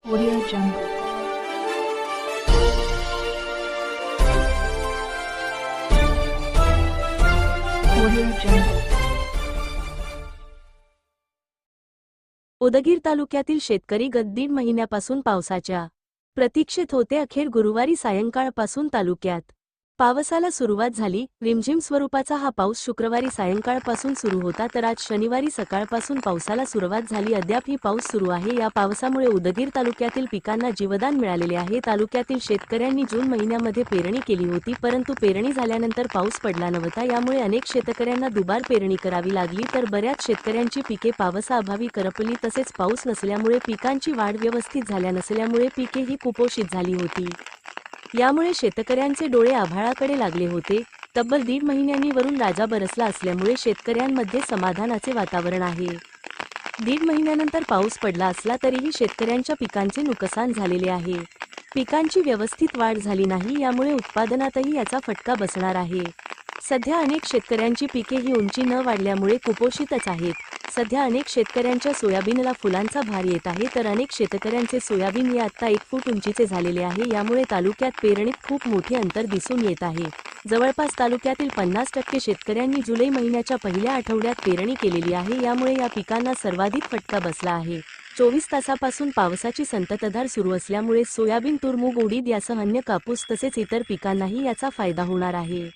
Audio Jungle. Audio Jungle. Udgir तालुक्यातील शेतकरी गत दीड महिन्यापासून पावसाच्या प्रतीक्षेत होते. अखेर गुरुवारी सायंकाळपासून तालुक्यात पावसाला सुरुवात झाली. रिमझिम स्वरूपाचा हा पाऊस शुक्रवारी सायंकाळपासून सुरू होता, तर आज शनिवारी सकाळपासून पावसाला सुरुवात झाली. अद्यापही पाऊस सुरू आहे. या पावसामुळे उदगीर तालुक्यातील पिकांना जीवदान मिळालेले आहे. तालुक्यातील शेतकऱ्यांनी जून महिन्यामध्ये पेरणी केली होती, परंतु पेरणी झाल्यानंतर पाऊस पडला नव्हता. यामुळे अनेक शेतकऱ्यांना दुबार पेरणी करावी लागली, तर बऱ्याच शेतकऱ्यांची पिके पावसाअभावी करपली. तसेच पाऊस नसल्यामुळे पिकांची वाढ व्यवस्थित झाल्या नसल्यामुळे पिकेही कुपोषित झाली होती. यामुळे शेतकऱ्यांचे डोळे आभाळाकडे लागले होते. तब्बल दीड महिन्यांनी वरून राजा बरसला असल्यामुळे शेतकऱ्यांमध्ये समाधानाचे वातावरण आहे. दीड महिन्यानंतर पाऊस पडला असला तरीही शेतकऱ्यांच्या पिकांचे नुकसान झालेले आहे. पिकांची व्यवस्थित वाढ झाली नाही, यामुळे उत्पादनातही याचा फटका बसणार आहे. सध्या अनेक शेतकऱ्यांची पिके ही उंची न वाढल्यामुळे कुपोषितच आहेत. सध्या अनेक शेतकऱ्यांच्या सोयाबीनला फुलांचा भार येत आहे, तर अनेक शेतकऱ्यांचे सोयाबीन हे आता 1 फूट उंचीचे झालेले आहे. यामुळे तालुक्यात पेरणीत खूप मोठे अंतर दिसून येत आहे. जवळपास तालुक्यातील 50% शेतकऱ्यांनी जुलै महिन्याच्या पहिल्या आठवड्यात पेरणी केलेली आहे. यामुळे या पिकांना सर्वाधिक फटका बसला आहे. 24 तासापासून पावसाची संततधार सुरू असल्यामुळे सोयाबीन, तूर, मूग, उडीद यासह अन्य कापूस तसेच इतर पिकांनाही याचा फायदा होणार आहे.